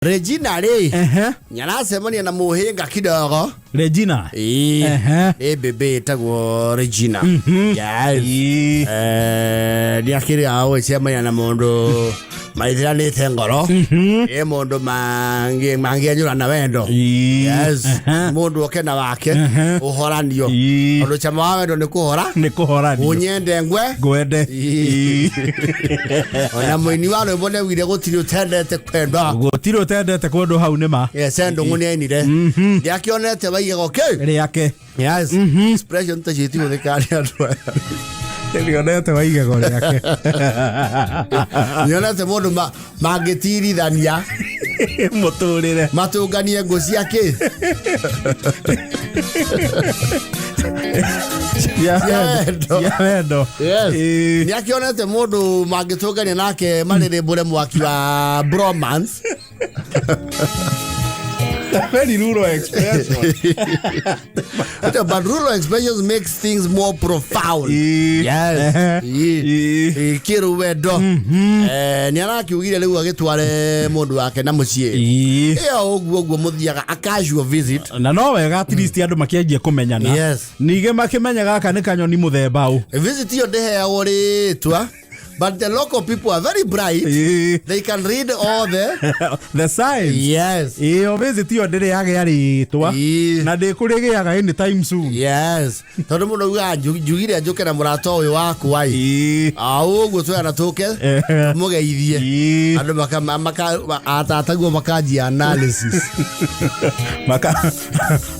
Regina re. Nyanasema na muhinga kidogo. Regina. Bebe tagwo Regina. Yes. Ni akiri awe sema na mondo maithira ni tengoro. Mondo mangi anyura na wendo. Yes. Mondo okena wake uhoranio. Ondo chama wa wendo ni kuhoranio. Unyende gwende. Ona mwini wano mbone wire gutiri utendete kwenda. Gutiri utendete kwenda hau nima. Yes, endo ngoni ainire. Ndiakionete baiye goke. Ri yake. Yes. Expression tajiti uthikari andu. Ndionete baiye gore yake. Ndionete mundu magitiri thania. Muturire. Matunganie ngoci yake. Wendo. Ni akionete mundu magitungania nake marire bure mwaki wa bromance. Very rural expression. But rural expressions makes things more profound. Yes. Kiru wendo. Ni arakiugire riu agitware mundu wake na mucie. Oguo muthiaga a casual visit. Na no wega at least andu makianjie kumenyana. Yes. Nige makimenyaga aka ni kanyoni muthemba u. Visit yo ndeheagwo ritwa. But the local people are very bright. They can read all the signs. Yes. Visit yo ndire yage yaritwa. Na ndikurigiaga anytime soon. Yes. Tondu muno uga njugire njuke na murato uyu waku wai. Uguo twena tuke mugeithie. Andu atataguo makaji analysis.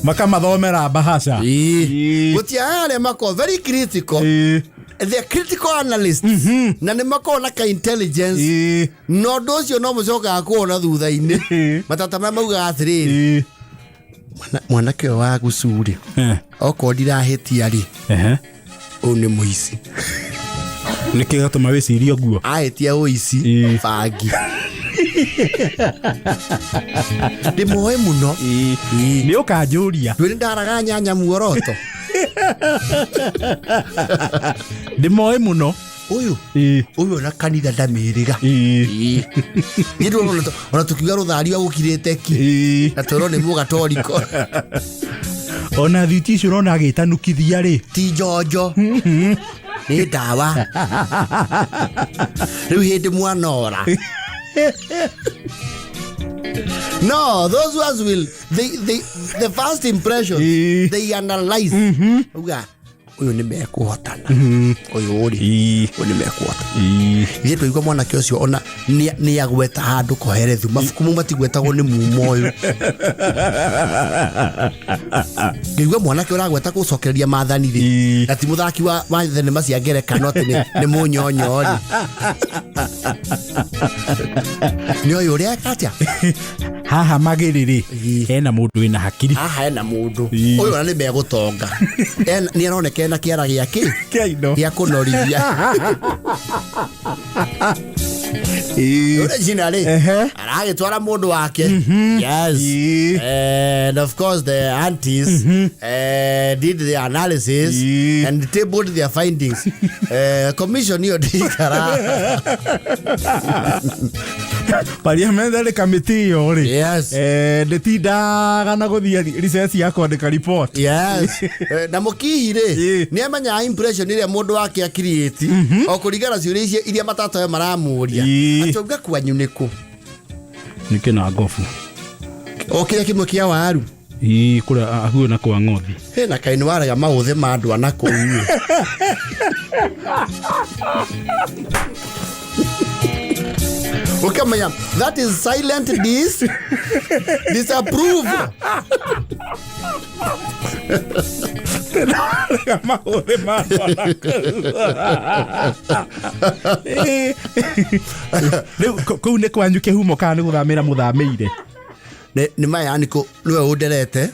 Maka mathomera bahasha. Gutia ale mako very critical. They're critical analysts. Na ni makona ka intelligence. No docio no mucoka kuona thutha-ini. Matata mauga athiri. Mwanake wa gucuri. Oko ndirahitia ri. Oni muici. Niki gatuma wiciria guo. Ahitia uici bangi. Ndimoe muno. Ni ukanjuria. Twiri ndaraga nyanya muoroto. Ndimoe muno. Uyu na kanitha ndamiriga. Nido ona tukiga ruthari agukirite ki. Atoro ni mugatoriko. Ona thiti icio rona agitanukithia ri. Ti jojo. Ni dawa. Riu hindi mwanora. No, those ones will the first impression they analyze. Uga uyu ni mekuhotana. Uyu uri ni mekuhotana. Yetu igwa mwana kiocio ona ni agweta handu koherethu mafuku mu matigwetagwo ni mumo uyu. Igwa mwana kio ragweta gucokereria mathani ri. Ati muthaki wa thenema cia ngerekano ati ni munyonyo ri. Ni uyu uri akatia. Haha magiriri hena mundu ina hakiri. Haha hena mundu uyu na ni megutonga. Ni aroneka na kiara giake Indo ya kunorithia. Originally aragitwara mundu wake. Yes. And of course the aunties did the analysis and tabled their findings. Commission hiyo dikara. Parliamentary committee yori. Yes. Ndetindaga na guthia research ya kwandika report. Yes. Na mukihire ni amanya impression ile mundu wake create o kurigana ciuria icio iria matata maramuria. Atonga kwanyu niku. Niki na gofu. Okire kimwe kia waru. Kura ahuo na kwa ngothi. Na kaini waraga mauthe ma andu anako uwe. Ukamanya that is silent disapprove. Mauthe ma andu. Kau ne kwanyu kihumo kana ni guthamira muthamire. Ni maya niko niwe underete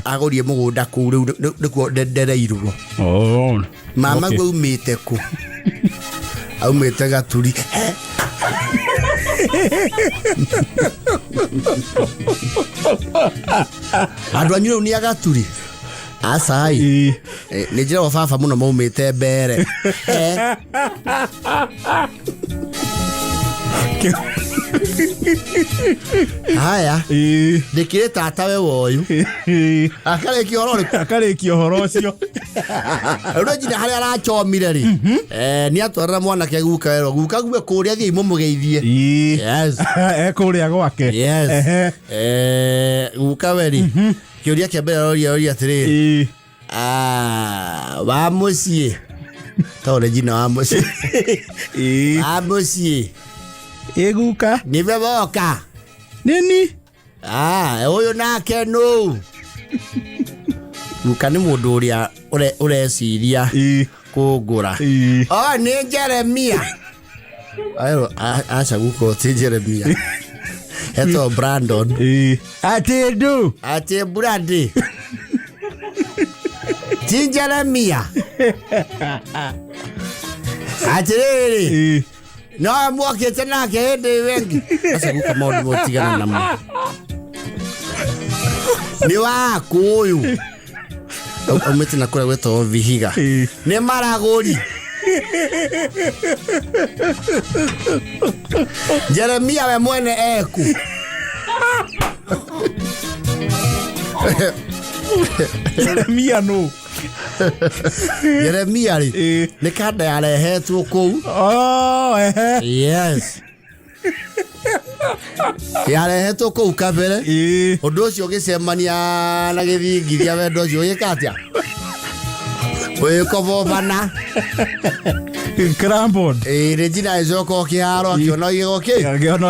agorie mugunda ku riu nikuo ndereirwo. Mama gwe umite ku. Aumite gaturi. Andu anyu ni agaturi. Asai. Ni jira wa fafa muno maumite mbere. haya ndikire tata we woyu akare kihoro cio Rojina hari arachomire ri ni atwarira mwana ke guka wero guka gwe kuria thie imugeithie yes kuria gwake yes guka weri kiuria kia mbere roria atiri wa mucie to Regina wa mucie wa mucie guka ni beboka nini uyu nake no guka ni mundu uria ureciria kugura ni Jeremia ayo acha guko ti Jeremia eto Brandon atendu ate Brandi ti Jeremia ate no mwakete nake hende wengi acha guka modu motigana na ni wako uyu umete nakura weto vihiga ni maragori Jeremia we mwene eku Jeremia no Jeremia ri ni kada yarehetwo kou yes yarehetwo kou kabere undu ucio gicemania na githingithia wendo ucio gikatia wikobobana Crambon Regina izoko kiharo akiona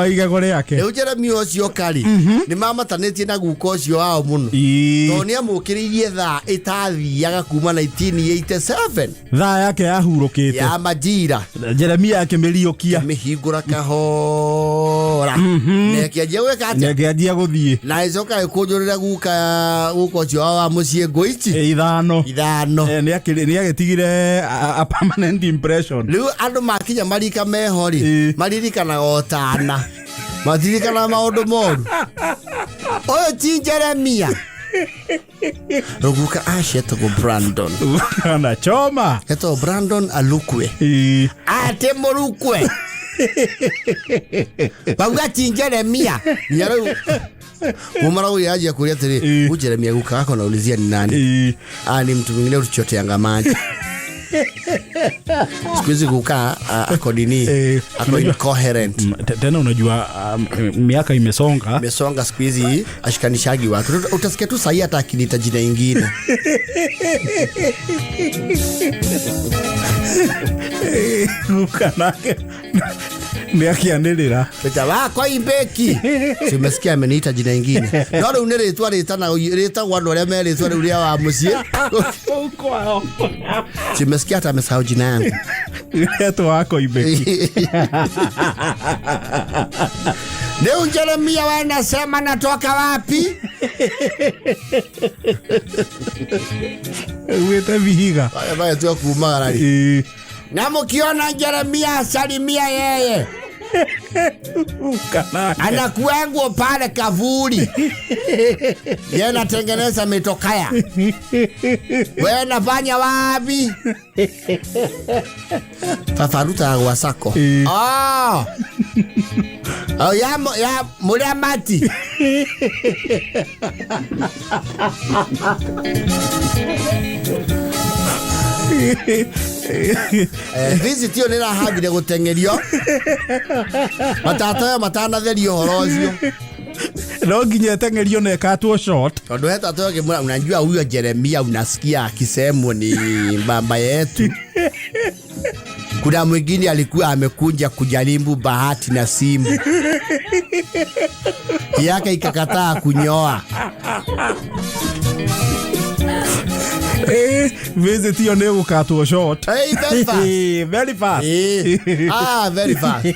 igego riake riu Jeremia ucio kari ni mamatanetie na guko ucio wao muno to ni amukiririe tha itathiaga kuma 1987 tha yake yahurukite ya majira Jeremia akimiriukia mihingura kahora nekianjia gwika atia nekianjia guthie na icoka ikunjurira guka guko ucio wa mucie ngoichi ithano ni agitigire a permanent impression riu andu makinya marika mehori maririkana otana matirikana maundu moru oyo ti Jeremia ruguka asheto go Brandon ana choma eto Brandon alukwe ate morukwe bauga ti Jeremia nyaro umara uya aje kuria tiri Jeremia guka ako naulizia ni nani ni mtu mwingine ulichoteanga maji sikuizi kukaa ako nini ako incoherent tena unajua miaka imesonga sikuizi ashikanishagi watu utasikia tu sahi hata akinita jina ingine ukanake niakianirira peta wako imbeki simesikia ameniita jina ingine ndio uneretwa retana reta wano le meretwa uria wa mucie kwao simesikia hata amesahau jina yangu reto wako imbeki leo Jeremia wanasema natoka wapi weta vihiga baya tu kumara na mkiona Jeremia salimia yeye anakuangu pale kavuli yeye anatengeneza mitokaya wewe unafanya wapi fafaruta wasako ya muramati visitio nira hagire gutengerio matana therio horocio no nginya tengerio na katwo short ndo hata toke unajua huyo Jeremia unasikia akisemwa ni baba yetu kuna mwingine alikuwa amekunja kujaribu bahati na simu yake ikakataa kunyoa visit your new katwo short very fast very fast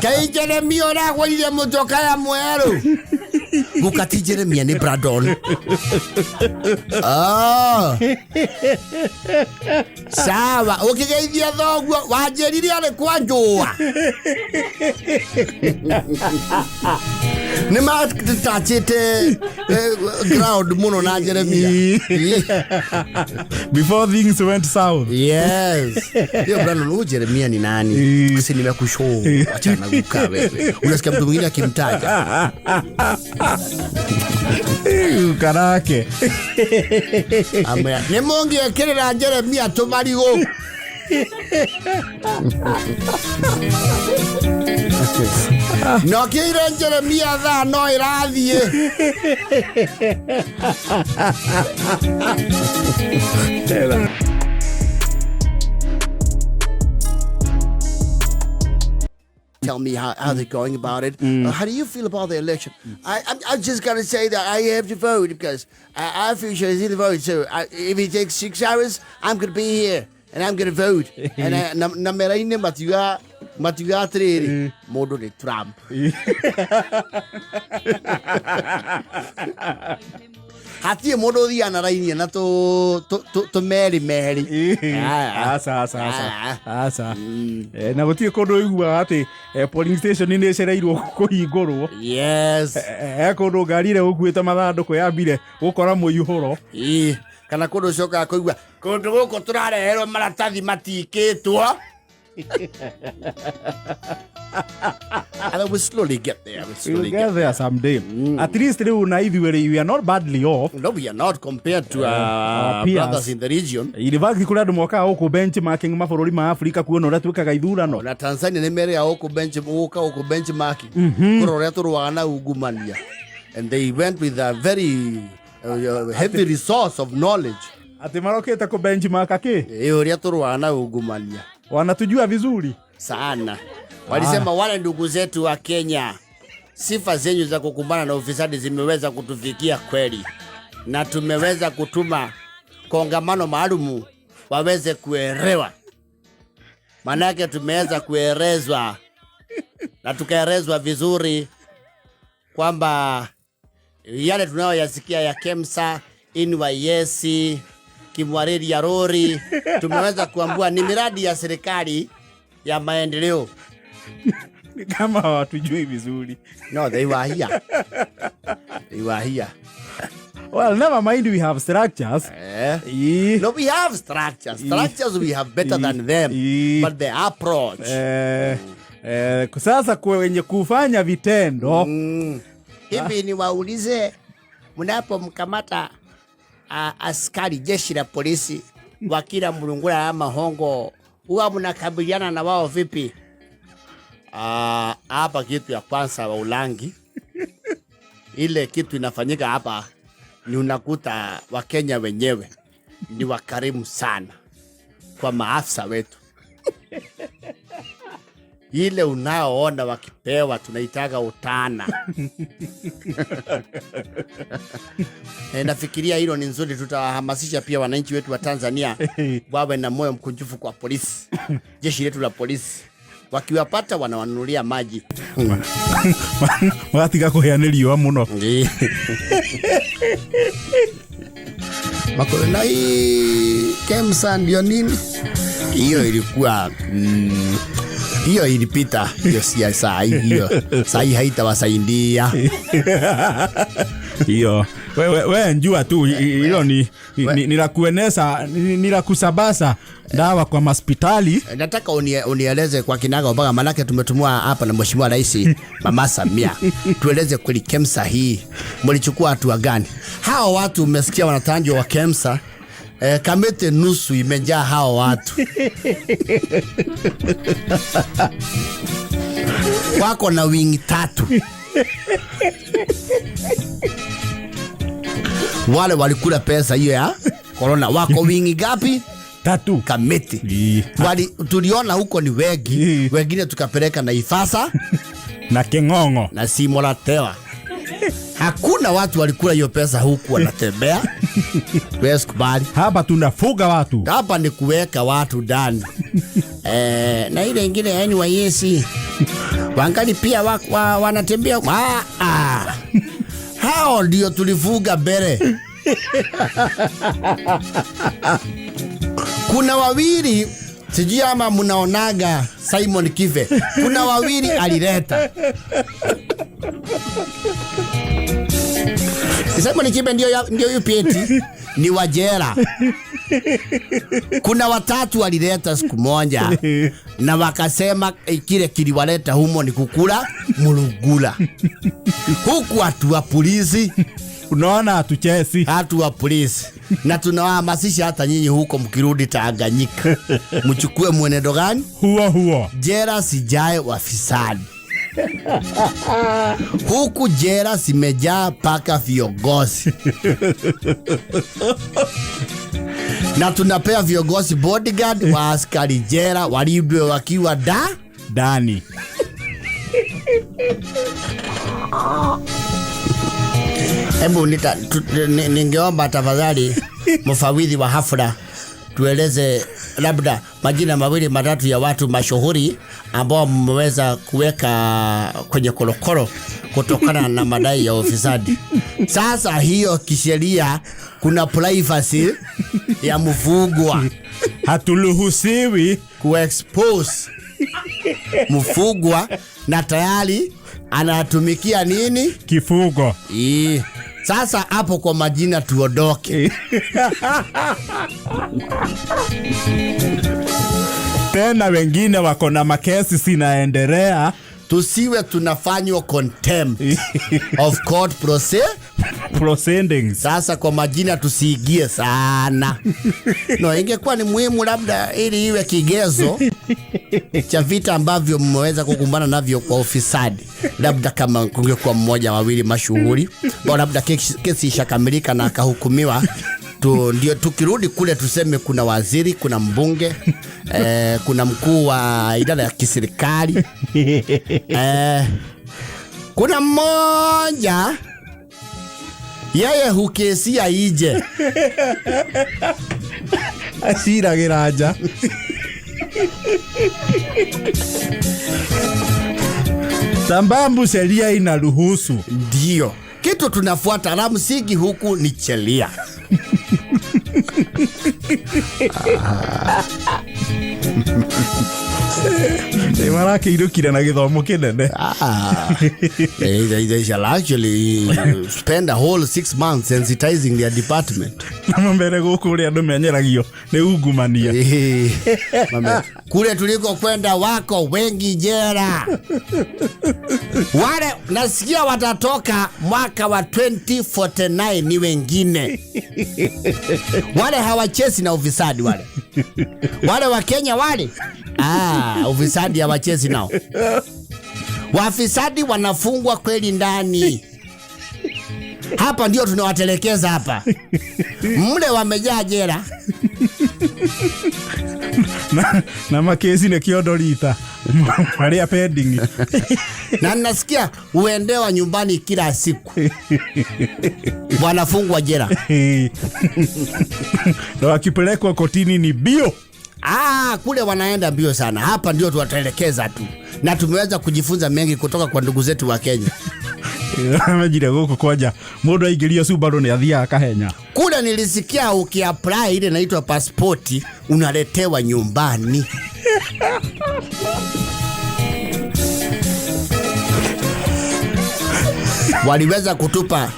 kai Jeremia na kwa ile motoka ya mwero gukati Jeremia ni Brandon sawa ukigeithia thoguo wanjirire ari kwa njua Nima tachite ground muno na Jeremia. Before things went south. Yes. Yo brano Jeremia ni nani? Kasi nimekushow. Acha na kukaa wewe. Unasikia mtu mwingine akimtaja. Karake. Ame. Nemongi akere na Jeremia tomarigo. No kire Jeremia tha no irathie. Tell me how they're going about it. How do you feel about the election? I'm just going to say that I have to vote because I feel sure it's in the vote. So if it takes 6 hours, I'm going to be here and I'm going to vote. And na meraine matiga triri modo de Trump. Hati modo di anaraini na to meri. Asa. Na gutie kodo igua ati polling station ni cereirwo kuhingurwo. Yes. Kodo garire ukuita mathanduku yambire gukora muihuro. Kana kodo coka kuigua kodo guko turareherwo maratathi matikitwo. And we'll slowly get there. We'll get there someday. At least we are not badly off. No, we are not compared to our brothers in the region. Ilivaki kula dumoka oko benchmarking mafurori ma Afrika kuona ora tukaga ithurano. Na Tanzania ne mere oko benchmarking. Kurore turwana ugumania. And they went with a very heavy resource of knowledge. Ati maroketa ko benchmark ake. Ore turwana ugumania. Wanatujua vizuri sana. Walisema wale ndugu zetu wa Kenya, sifa zenyu za kukumbana na ufisadi zimeweza kutufikia kweli. Na tumeweza kutuma kongamano maalumu waweze kuelewa. Manake tumeweza kuelezwa na tukaelezwa vizuri kwamba yale tunayoyasikia ya KEMSA, NYS, Kimwariri ya Rori, tumeweza kuambua ni miradi ya serikali ya maendeleo. Kama watujui vizuri. No, they were here. They were here. Well, never mind, we have structures. No, we have structures. Structures we have better than them. But the approach. Sasa kwenye kufanya vitendo. Hivi ni waulize, mnapomkamata askari jeshi la polisi wakila mlungula ama hongo, huwa mnakabiliana na wao vipi? Hapa kitu ya kwanza wa ulangi. Ile kitu inafanyika hapa ni unakuta Wakenya wenyewe ni wakarimu sana kwa maafisa wetu. Ile unaoona wakipewa tunaitaga utana. Nafikiria hilo ni nzuri, tutahamasisha pia wananchi wetu wa Tanzania wawe na moyo mkunjufu kwa polisi. Jeshi letu la polisi wakiwapata wanawanunulia maji. Watiga kuheanĩrio muno. Makona hii KEMSA ndio nini? Hiyo ilikuwa hiyo ilipita, hiyo siasa hiyo. Sasa haitawasaidia. Hiyo wewe njua tu hilo ni la kueneza, ni la kusabasa dawa kwa hospitali. Nataka unieleze kwa kinaga mpaka manake tumetumwa hapa na Mheshimiwa Rais Mama Samia. Tueleze kweli KEMSA hii mlichukua hatua gani? Hao watu umesikia wanatanjwa wa KEMSA, kamete nusu imejaa hao watu. Wako na wing 3. Wale walikula pesa hiyo ya corona. Wako wingi gapi? 3 kamiti. Tuliona huko ni wengi. Wengine tukapeleka na Ifasa na King'ong'o na Simolatewa. Hakuna watu walikula hiyo pesa huku wanatembea. Wewe kubali. Hapa tunafuga watu. Hapa ni kuweka watu ndani. Na ile nyingine NYS wangali pia wanatembea. Hao ndio tulifuga mbele. Kuna wawili Sijui ama mnaonaga Simon Kive. Kuna wawili alileta. Simon Kive ndio yupieti ni wajera. Kuna watatu walileta siku moja na wakasema kile kiliwaleta humo ni kukula mulugula. Huku watu wa polisi, unaona hatuchezi. Watu wa polisi. Na tunawahamasisha hata nyinyi huko mkirudi Tanganyika. Mchukue mwenendo gani? Huo. Jera sijae wafisadi. Huku jera simejaa paka viongozi. Na tunapea viongozi bodyguard wa askari jera walibwe wakiwa ndani. Hebu ningeomba tafadhali mfawidhi wa hafla tueleze labda majina mawili matatu ya watu mashuhuri ambao mmeweza kuweka kwenye korokoro kutokana na madai ya ufisadi. Sasa hiyo kisheria kuna privacy ya mfugwa. Haturuhusiwi kuexpose mfugwa na tayari anatumikia nini? Kifugo. Sasa hapo kwa majina tuodoke. Tena wengine wako na makesi sinaendelea. Tusiwe tunafanywa contempt of court proceedings. Sasa kwa majina tusiigie sana. No, ingekuwa ni muhimu labda ili iwe kigezo cha vita ambavyo mmeweza kukumbana navyo kwa ufisadi. Labda kama kungekuwa mmoja wawili mashuhuri, au labda kesi ishakamilika na akahukumiwa. Ndio tukirudi kule tuseme kuna waziri, kuna mbunge, kuna mkuu wa idara ya kiserikali. Kuna mmoja yeye hukesia ije. Asira giraja. Sambambu sheria inaruhusu. Ndio. Kitu tunafuata la msingi huku ni sheria. Marake irukire na githomo kinene. They shall actually spend a whole 6 months sensitizing their department. Mbere gukuri andu menyeragio ni ungumania. Kule tuliko kwenda wako wengi jera. Wale nasikia watatoka mwaka wa 2049 ni wengine. Wale hawachezi na ufisadi wale. Wale wa Kenya wale. Ufisadi hawachezi nao. Wafisadi wanafungwa kweli ndani. Hapa ndio tunawatelekeza hapa. Mle wamejaa jera. na makesi ne kiodolita. Maria pending. Na nasikia uendewa nyumbani kila siku. Wanafungwa jera. Na wakipelekwa kotini ni bio. Kule wanaenda mbio sana. Hapa ndio tuwatelekeza tu. Na tumeweza kujifunza mengi kutoka kwa ndugu zetu wa Kenya. Amejira goko kwaja. Mundu aingiria Subaru ni athia akahenya. Kule nilisikia ukiapply ile inaitwa pasipoti unaletewa nyumbani. Waliweza kutupa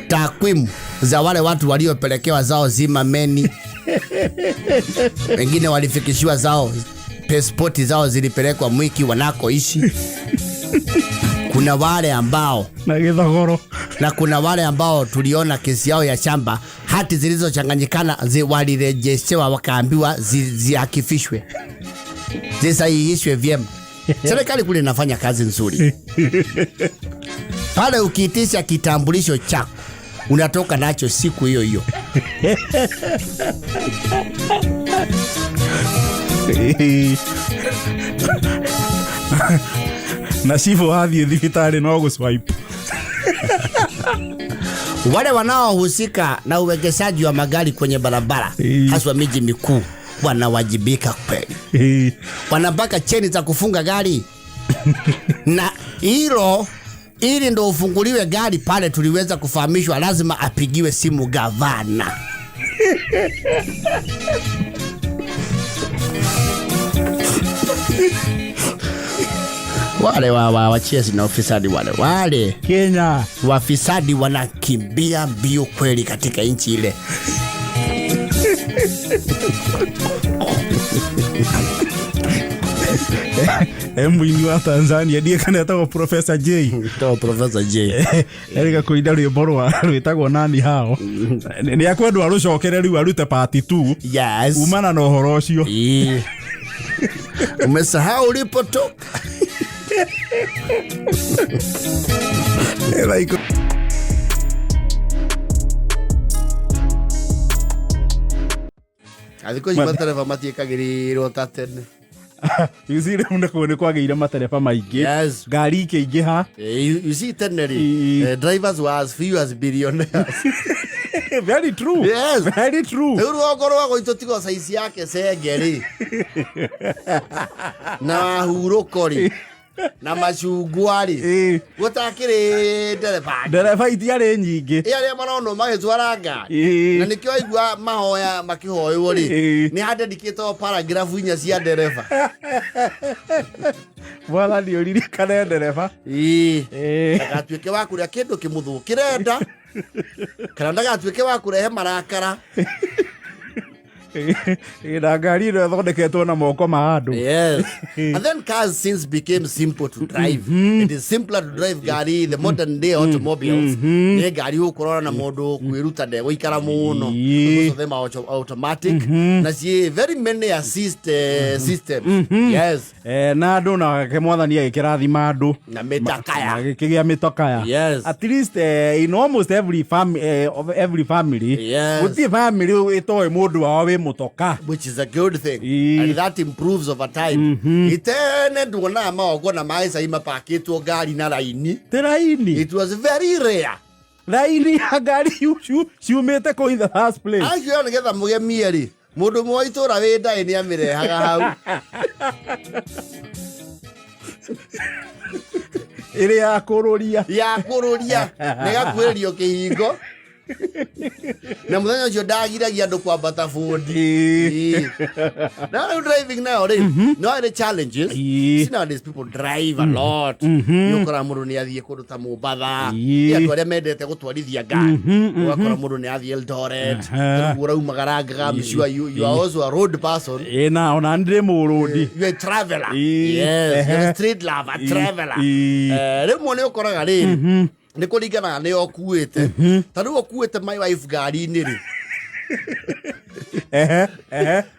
takwimu za wale watu waliopelekewa zao zima meni. Wengine walifikishiwa zao pasipoti zao zilipelekwa Mwiki wanakoishi. Kuna wale ambao na githogoro, na kuna wale ambao tuliona kesi yao ya shamba hati zilizochanganyikana walirejeshewa wakaambiwa ziakifishwe. Zisahihishwe vyema. Serikali kule inafanya kazi nzuri. Pale ukiitisha kitambulisho chako unatoka nacho siku hiyo hiyo. Na shifu hathi thibitari no guswipe. Wale wanaohusika na uwekezaji wa magari kwenye barabara haswa miji mikuu wanawajibika kweli. Wanabaka cheni za kufunga gari. Na hilo ili ndo ufunguliwe gari pale tuliweza kufahamishwa lazima apigiwe simu gavana. Wale wachezi na ufisadi wale Kenya wafisadi wanakimbia mbio kweli katika nchi ile. Mwini wa Tanzania ndiye kanetagwo Professor J. Professor J. Erika kuinda rwimbo rwitagwo nani hao. Ni akwendwo arucokere riu arute part 2. Yes. Umana na uhoro ucio. Umesahau ulipotoka. Like Adiko matereba matiekagĩrĩrwo ta tene. You see rĩu nĩ kwagĩire matereba maingĩ. Yes. Ngari ikĩingĩha. You see tene drivers were as few as billionaires. Very true. Yes. Very true. Rĩu rũgongo rwa gũitũ tigo size yake cenge rĩ. Na hurũko rĩ. Na macungwa rĩ. Gũtakĩrĩ ndereba itiarĩ nyingĩ. Arĩa marono magĩtwara ngari. Na nĩkĩo aigua mahoya makĩhoywo rĩ. Nĩ handĩkĩtwo paragraph inya cia ndereba. Wala nĩ ũririkane ndereba. Ndagatuĩke wa kũrĩa kĩndũ kĩmũthũkĩre nda. Kana ndagatuĩke wa kũrehe marakara. Na ngari ĩno ĩthondeketwo na moko ma andũ. Yes. And then cars since became simple to drive. It is simpler to drive gari, the modern day automobiles. Nĩ ngari ũkorora na mũndũ kwĩruta ndegũikara mũno. Most of them are automatic. Na ciĩ very many assist systems. Yes. Na andũ na kemwathani agĩkĩrathima andũ. Na mĩtakaya. Agĩkĩgĩa mĩtakaya. Yes. At least in almost every family. Yes. Gũtirĩ family ĩtoĩ mũndũ wao wĩ mutoka, which is a good thing. And that improves over time. Itene nduona maogo na maisa imapaketwo ngari na raini. It was very rare. Raini ngari ciumĩte kũ in the first place. Acio nĩgetha mũgemie rĩ. Mũndũ mwa itũra wĩ ndaĩ nĩ amĩrehaga hau. Ĩrĩ ya kũrũria. Nĩgakuĩrĩrio kĩhingo. Na mũthenya ũcio ndagiragia andũ kwambata bundi. Now driving now, no other challenges. See nowadays people drive a lot. Yokora mũndũ nĩ athiĩ kũndũ ta Mombasa. Andũ arĩa mendete gũtwarithia ngari. Ũgakora mũndũ nĩ athiĩ Eldoret. Ũraumagara I'm sure you are also a road person. Na ona ndĩ mũrũndi. You are a traveler. Yes, you're a street lover, traveler. Rĩmwe nĩ ũkoraga rĩrĩ. Nĩ kũringana nĩ okuĩte. Ta rĩu okuĩte my wife ngari-inĩ rĩ.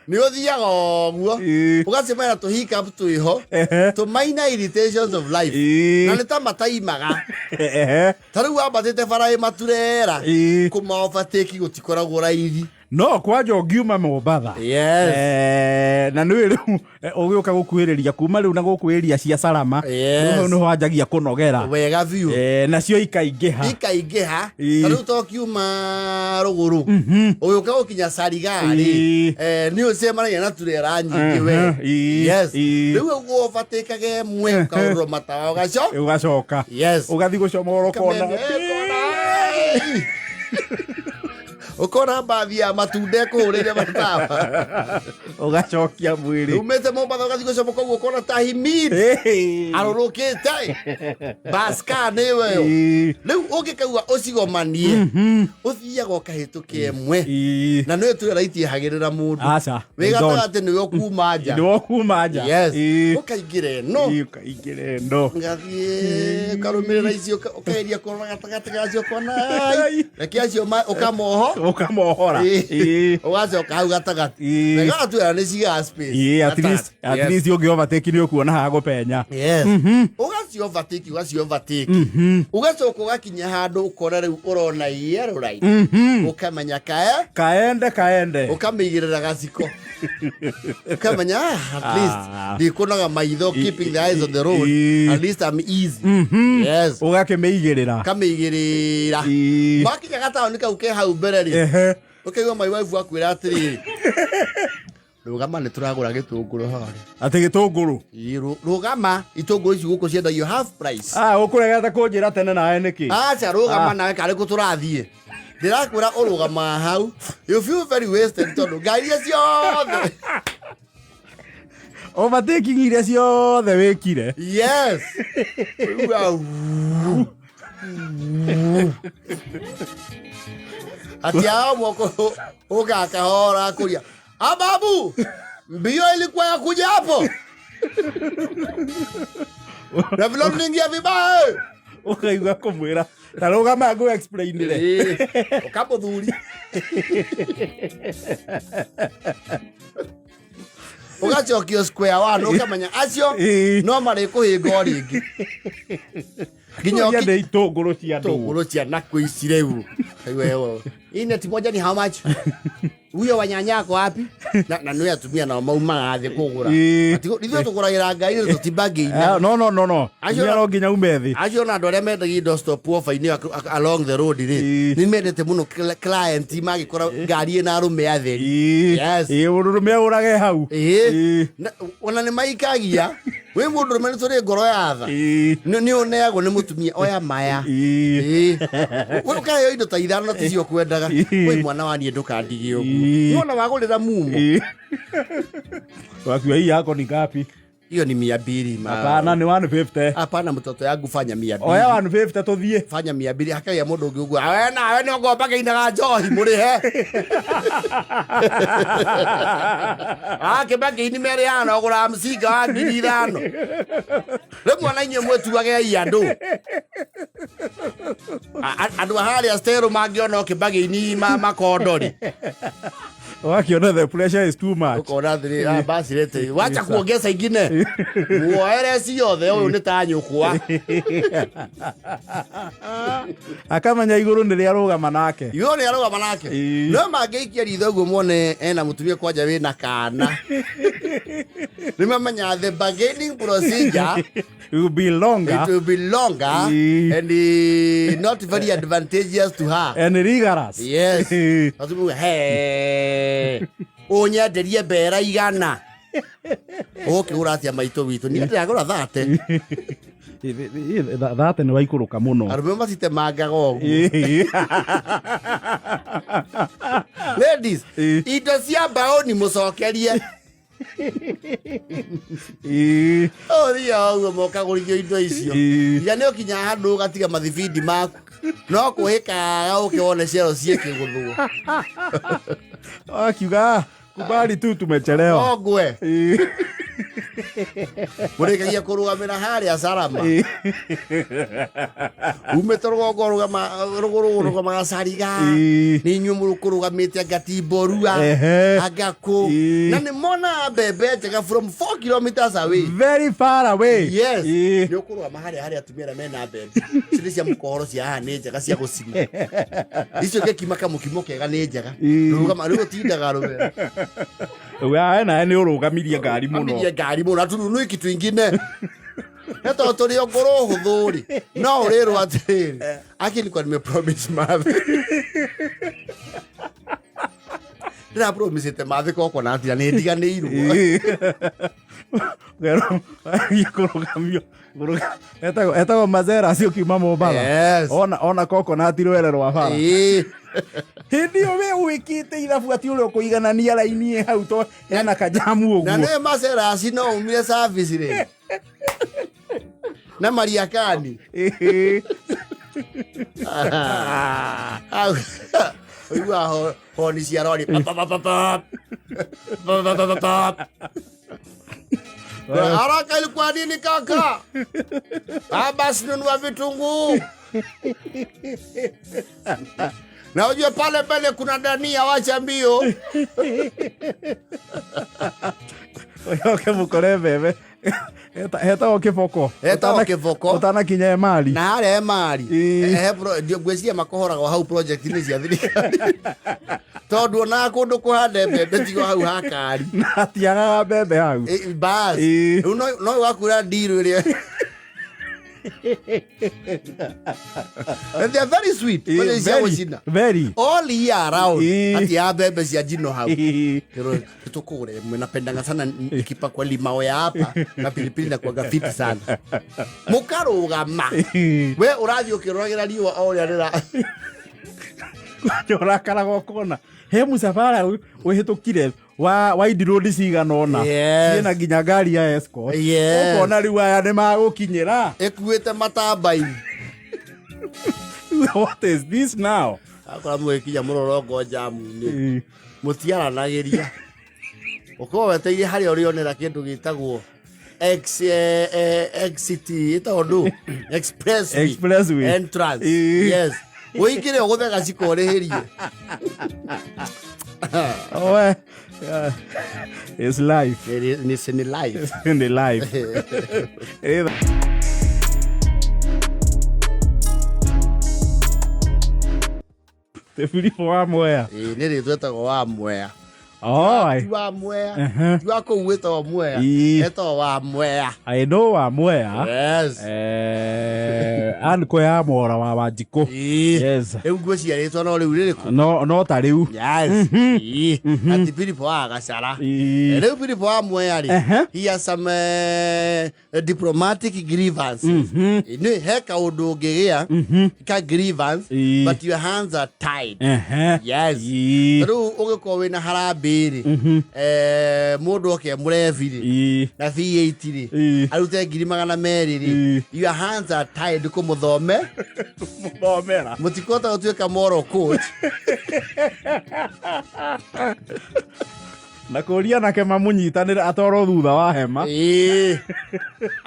Nĩ ũthiaga ũguo. Ũgacemania tũ hiccup twĩho. Tũ minor irritations of life. Na nĩ ta mataimaga. Ta rĩu wambatĩte bara ĩ maturera. Kũma overtake gũtikoragwo raithi. No kwanja ũngiuma Mombasa. Yes. Na nĩ rĩu ũgĩũka gũkuhĩrĩria kuma rĩu na gũkuhĩria cia Salama. Nĩ wanjagia kũnogera. Wega biũ. Nacio ikaingĩha. Ta rĩu tokiuma rũgũrũ. Ũgĩũka gũkinya Sarigari. Nĩ ũcemanagia na turera nyingĩ we. Yes. Rĩu ũgũbatakage mwe ũkaũrwo matawa ũgacoka. Yes. Ũgathiĩ gũcomora kona. Ukona baadhi ya matunda kũrĩre matawa. Ũgacokia mwĩrĩ. Umete Mombasa ũgathiĩ gũcomoka ũguo ũkona ta himid. Arũrũkĩte. Baska nĩwe. Rĩu ũngĩkaigua ũcigomanie. Ũthiaga ũkahĩtũkia mwe. Na nĩwe turera itiĩhagĩrĩra mũndũ. Aca. Wĩgatagatĩ nĩwe ũkuma nja. Nĩwe ũkuma nja. Yes. Ũkaingĩra ĩno. Ũkaingĩra ĩno. Ngathiĩ ũkarũmĩrĩra icio ũkageria kũrora gatagatĩ gacio ũkona. Reke acio ũkamoho. Ukamohora. Ugacoka hau gatagati. Nega tu nĩ ciga space. At least ũngĩ overtake nĩ ũkuona ha gũpenya. Yes. Ugaci overtake. Ugacoka ũgakinya handũ ũkora rĩu ũrona yellow light. Ũkamenya kaende. Ũkamĩigĩrĩra gaciko. Ukamenya at least ndikunaga maitho, keeping the eyes on the road. At least I'm easy. Yes. Ũgakĩmĩigĩrĩra. Kamĩigĩrĩra. Makinya gataoni kau ke hau mbere rĩ. Ũkaigua my wife akwĩra atĩrĩrĩ. Rũgama nĩ tũragũra gĩtũngũrũ harĩa. Atĩ gĩtũngũrũ. Rũgama itũngũrũ ici gũkũ ciendagio half price. Ũkũregete kũnjĩra tene nawe nĩkĩ? Aca rũgama nawe karĩ kũ tũrathiĩ. Ndĩrakwĩra ũrũgama hau. You feel very wasted tondũ ngari ciothe. overtaking iria ciothe wikire. Yes. Ati hao moko ukakahora kulia. Ababu, mbio ilikuwa ya kuja hapo. Na vile mningia vibaya. Ukaigua kumwira. Tarugama go explain ile. Ukapo dhuri. Ugachokio square one ukamanya acio no mari kuhinga ringi. Kinyoki de itogoro cia ndu. Togoro cia naku icireru. Wewe. Ineti moja ni how much? Huyo wanyanya yako wapi? Na ndio atumia na mauma athe kugura. Ndivyo tuguragira ngai tutibagi. No. Nginya nginya umethi. Acio na ndore mendagia indo stop off ini along the road ni mendete muno client magikora ngari na arume atheri. Yes. Urume urage hau. Ona ni maikagia. We mundu rume ni turi ngoro yatha. Ni oneagwo ni mutumia oya maya. We ukayo indo ta ithano ticio kwendaga. We mwana wani ndukandige uguo. Unaona wagurira mumu. Wakiwa hii yako ni ngapi? Hiyo ni 200 ma. Hapana ni 150. Hapana mtoto yangu fanya 200. Oya 150 tuthie. Fanya 200 hakaia mundu ungi uguo. We ni ngomba gainaga njohi muri he. Kebaki ni mere yana ogura msinga wa 500. Le mwana inye mwetu wage andu. Andu hali astero magiona kebaki ni makondori. Wakiona the pressure is too much. Ukona thiri basi lete. Wacha kuongeza ingine. Muoere ciothe uyu ni ta nyukwa. Akamanya iguru ndi arugama nake. Yo ni arugama nake. No mangeikia ritho guo muone ena mutumia kwanja wina kana. Nimamanya the bargaining procedure it will be longer. It will be longer and not very advantageous to her. And rigorous. Yes. Atumu onyenderie mbera igana. Ukigura atia maito witu ni ndagura thate. Thate ni waikuruka muno. Arume masite mangaga uguo. Ladies, indo cia mbao ni mucokerie. Ria uguo moka gurigio indo icio. Ya ne ukinya handu gatiga mathibindi maku. No kuhika ukione ciero cieke guthuo. Akiuga kubali tu tumechelewa. Ogwe. Murekagia kurugamira haria salama. Umetorwo rugama gasariga. Ni nyumuru kurugamite gatimborua. Agaku. Na ni mona bebe tega from 4 kilometers away. Very far away. Yes. Ni kurugama haria atumia mena bebe. Cirisia mukohoro cia haha ni njega cia gucina. Icio gekimaka mukimo kega ni njega. Rugama riu tindaga rume. We na ni urugamirie ngari muno. Ngari muno aturu no ikitu ingine. Heto tori ogoro huthuri. No rero atiri. Akili kwa nime promise mother. Ndira promise te mother ko na atira ni ndiga ni iru. Gero yikurugamio. Eta mazera sio kimamo bala. Yes. Ona coconut rwererwa bara. Hindi we wikite ithabu ati uri kuiganania laini hau to yana kajamu uguo. Na ne mazera sino umire service re. Na mariakani. Uwa honi cia rori. Haraka ilikuwa nini kaka? Basi nunua vitunguu. Na ujue pale pale kuna dania wacha mbio. Oke mukore bebe. Heta okifoko. Utana kinya mali. Na hale mali. Ndio gweciria makohoraga hau project ni cia thirikari. Tondu na kundu kuhande bebe tigo hau hakari. Na tiaga bebe hau. Bas. No wakura deal ile. And they are very sweet. Very. All year round. Ati ya bebe cia jino hau. Pero tukure mnapendanga sana ikipa kwa limao ya hapa na pilipili na kwa fiti sana. Mukarugama. We urathi ukirogira riwa oria rira. Jorakara gokona. He musafara uhitukire wa Indo road ciganona ciena nginya ngari ya escort ukona riu aya ni magukinyira ekuite matambai. What is this now? Akora mwekinya murorongo jamu ni mutiaranagiria uko weteire hari orionera kindu gitagwo exit itondo expressway entrance. Yes, uingire uguthega cikorihirie. Oh, it's life. It's in life. In the life. Te Filipo wa mwea. Niri twetagwo wa mwea. Oh, wa mwea. Tu ako weta wa mwea. Eto wa mwea. I know wa mwea. Yes. Anko ya mwora wa Wanjiko. Yes. Ugwe ciaritwo no riu ririku. No ta riu. Yes. Ati Filipo wa gacara. Riu Filipo wa mwea ri. He has some diplomatic grievances. Ni heka undu ungigia ka grievance, but your hands are tied. Yes. Riu ugiko wina harambiri mundu oke mureviri na V8 ri arute ngiri 200 ri, your hands are tied kumuthome muthomera mutikota gutuika moral coach na kuria nake mamunyitanira atoro thutha wa hema.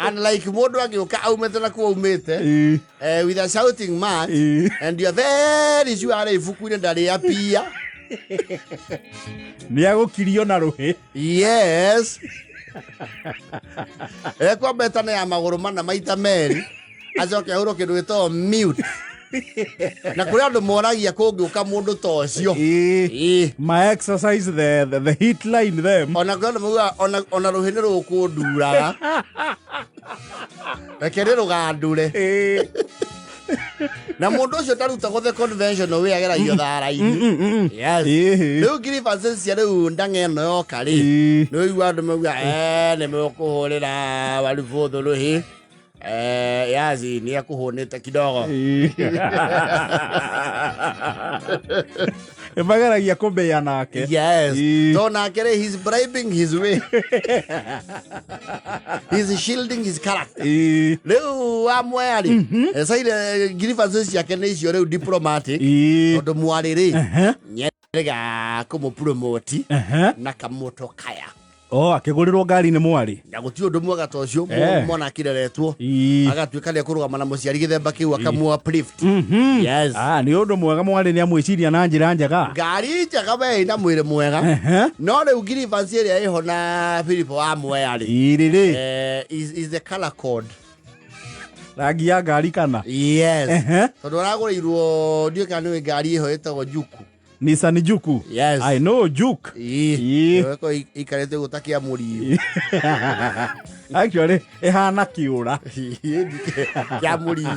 Unlike mundu agiuka aumete na kuumete with a shouting match and you are very sure are ifuku ndari apia ni agukirio na ruhi. Yes. Kwa betana ya maguru mana maita meri ajoke ahuro kindu gito mute na kuri andu moragia kungiuka mundu tocio. My exercise the hit line them ona kuri muga ona ruhi ni rukundura rekere rugandure na mundu ucio taruta the conventional way ageragio thara-ini. Yes. Riu grievances cia riu ndang'eno yoka ri no igu andu mauga ni mukuhurira waributhu ruhi yazi ni akuhunite kidogo. Magaragia kumbeya nake. Yes. So nake he's bribing his way. He's shielding his character. Riu amwari saire grievances yake ni icio riu diplomatic tondu mwari ri nyerega kumupromote na kamoto kaya. Oh, akigurirwo ngari ni mwari. Na guti undu mwega ta ucio mwana akireretwo agatuika ni kurugama na muciari githemba kiu akamwa uplift. Yes. Ni undu mwega mwari ni amwiciria na njira njega. Ngari njega we na mwire mwega. No riu grievance ria iho na Filipo wa mwea ri. Is the color code. Rangi ya ngari kana? Yes. Tondu aragurirwo ndio kana ni ngari iho etagwo Juke. Nissan Juke. Yes. I know Juke. Ko ikarete gutakia muri. Actually, ehana kiura. Ya muri.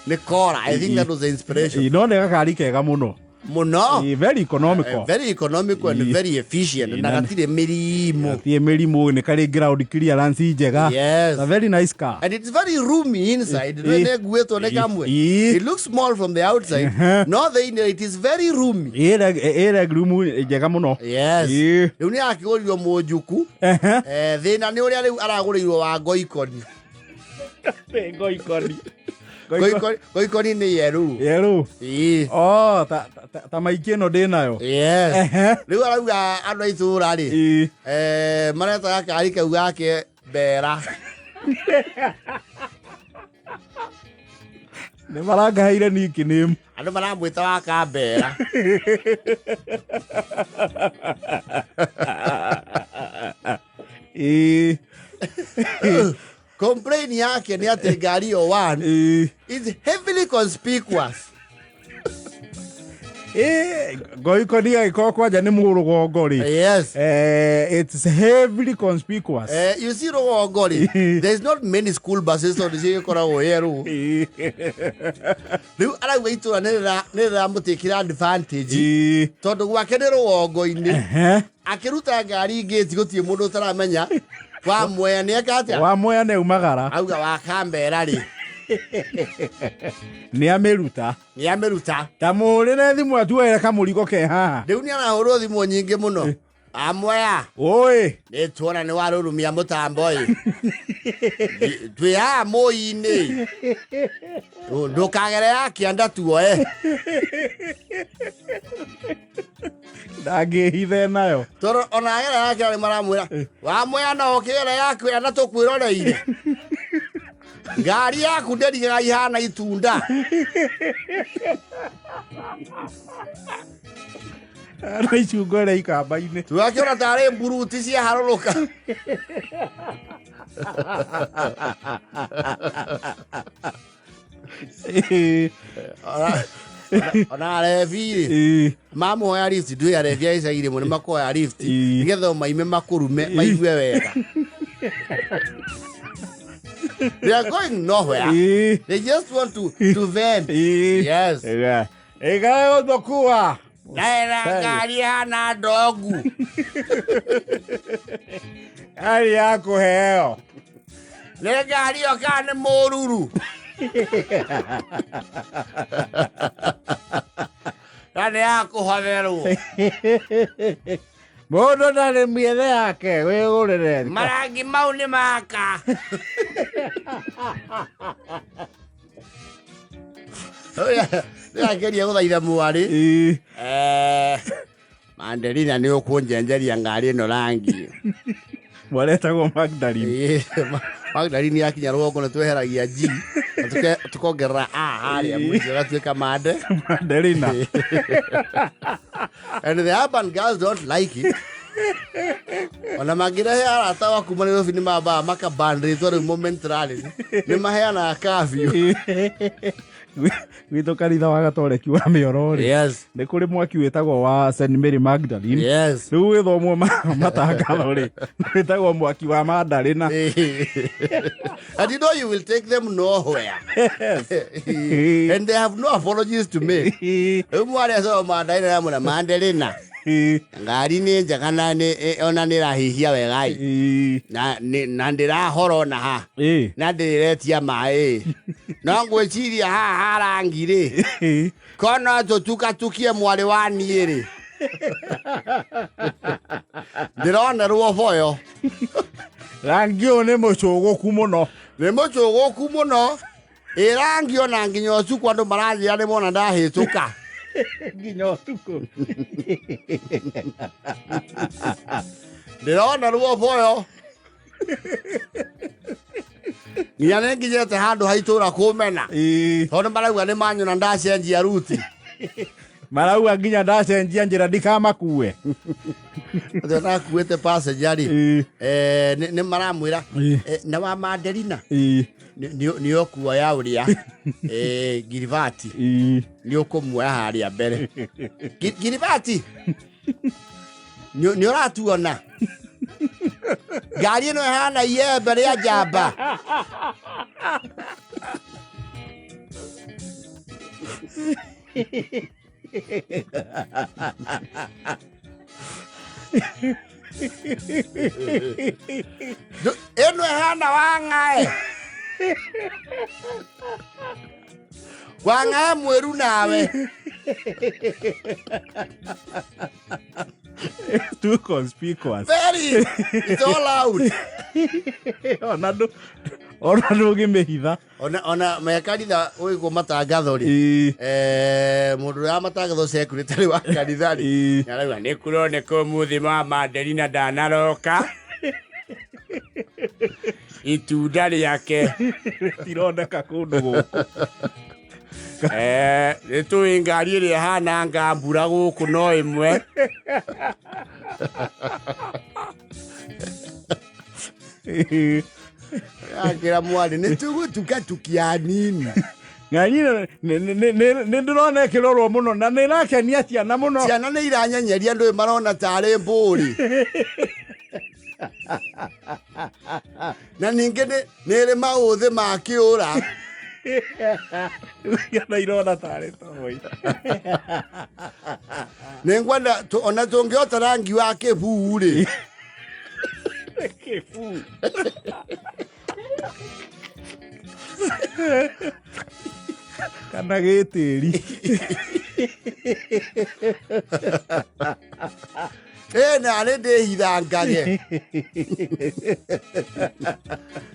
Nikora, I think that was the inspiration. No ne gakari kega muno. Muno. Very economical. Very economical and very efficient. Na gatire mirimu. Tie mirimu ni kari ground clearance njega. Yes. A very nice car. And it's very roomy inside. It looks small from the outside. No, it is very roomy. Ere room njega muno. Yes. Riu ni akigorio mujuku. Thina ni uria riu aragurirwo wa ngoikoni. Ngoikoni. Ngoikoni ni yeru. Yeru. Oh, ta maiki no ndinayo. Yes. Riu arauga andu aitura ri mareta gakari kau gake bera. Ne marangaheire nickname. Andu maramwita wa kambera. Complain yake ni ati ngari yo one is heavily conspicuous. Ngoikoni agiko kwanja ni murugongo ri. Yes. It's heavily conspicuous. You see rugongo ri. There's not many school buses on the koragwo yeru. Riu arauga itura nira mutikira advantage. Tondu gwake ni rugongo-ini. Akiruta ngari gate gutie mundu taramenya. Wa mwea ni akatia. Wa mwea ne umagara. Auga wa kambera ri. Ni ameruta. Tamurire thimu atuere kamurigo ke haha. Riu ni arahurwo thimu nyingi muno. Amoya. Oi. Ni tuona ni warurumia mutambo ii. Twi ha moi-ini. Ndukagere yakianda tuoe. Ndangihithe nayo. Toro ona gere yake ari maramwira. Wa moya no kigere yaku anda tukwiroreire. Ngari yaku nderiga ihana itunda. Ara icungore ikamba-ini. Tuakiona tare mburuti cia harũrũka. Ona refi mamuoya lift ndui arefi aicaire mu ni makoya lift nigetha maime makurume maigue wega. They are going nowhere. They just want to vent. Yes. Ega odokua. Naira ngari hana ndogu. Ari yako heo. Ne ngari okane moruru. Nani yako haveru. Modo ndari miethe yake wigurire. Marangi mau ni maka. Yakeria guthaitha mwari. Mandelina ni ukunjenjeria ngari ino rangi. Mwaretagwo Magdalene. Magdalene yakinya rwongo na tweheragia G. Tukongerera A haria mwisho gatuika Mandelina. And the urban girls don't like it. Ona magira he arata wa kuma Nairobi ni maba Maka bandri tore momentarily. Ni maheana curfew. Wito kanitha wa gatoreki wa miorori. Yes. Ni kuri mwaki witagwo wa St Mary Magdalene. Yes. Riu withomwo matangatho ri. Witagwo mwaki wa Madalena. And you know you will take them nowhere. And they have no apologies to make. Umwari so Madalena muna Madalena. Ngari ni njagana ni ona ni rahihia wegai. Na ndira horo na ha. Na ndiretia mai. No ngwiciria ha harangi ri. Kono tutukie mwari wa ni ri. Ndirona ruo boyo. Rangi one mucuguku muno. Ni mucuguku muno. Irangi ona nginyo cuku andu marathia ni mona ndahituka. Nginyo tuko. Ndirona ruo boyo. Nginya nginyete handu haitura kumena. Tondu marauga ni manyona ndacenjia ruti. Marauga nginya ndacenjia njira ndikamakue. Ndona kuete passenger ni maramwira na wa Mandelina. Ni okuwa ya uria Girivati ni okumwa haria mbere Girivati ni oratuona ngari ino hana ye mbere ya jamba eno hana wangae wangae mweru nawe. It's too conspicuous. Very. It's all loud. Ona ndungimihitha. Ona mekanitha uigwo matangatho ri. Mundu ya matangatho secretary wa kanitha ri. Arauga ni kuroneka umuthi ma Mandelina ndanaroka. Itunda riake tironeka kundu guku. Nitui ngari iri hana ngambura guku no imwe. Akira mwari nitugutuka tukia nini. Ngani ni ndrona kirorwo muno na ni rakenia ciana muno. Ciana ni iranyenyeria ndu marona tare mburi. Na ninge ni ri mauthi makiura. Yana irona tare toi. Nengwanda ona tungiota rangi wa kibu ri. kana gĩtĩri. Narĩ ndĩhithangage.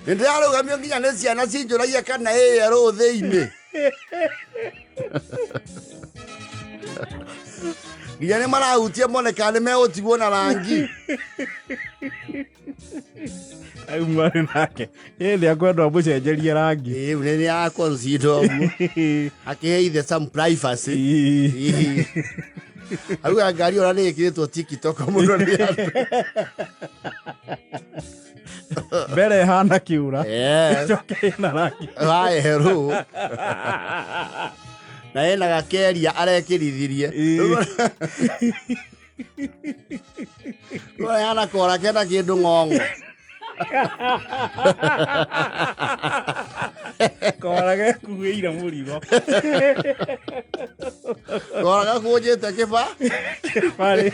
Nĩndĩrarũgamio nginya nĩ ciana cinjũragia kana rũ thĩinĩ. Nginya nĩ marahutia mone kana nĩ megũtigwo na rangi. Au marĩ nake nĩ akwenda mũcenjerie rangi. Rĩu nĩ ya consider ũguo akĩhe ithe some privacy. Auga ngari ona nĩ ĩkĩrĩtwo TikTok mũno nĩ andũ. Mbere hana kĩura ĩcoke na rangi waerũ na ena gakeria arekĩrithirie. Hana kora kena kĩndũ ng'ong'o. Kora gekuĩire mũrigo. Kora gakũnjĩte kĩba. Kĩbarĩ.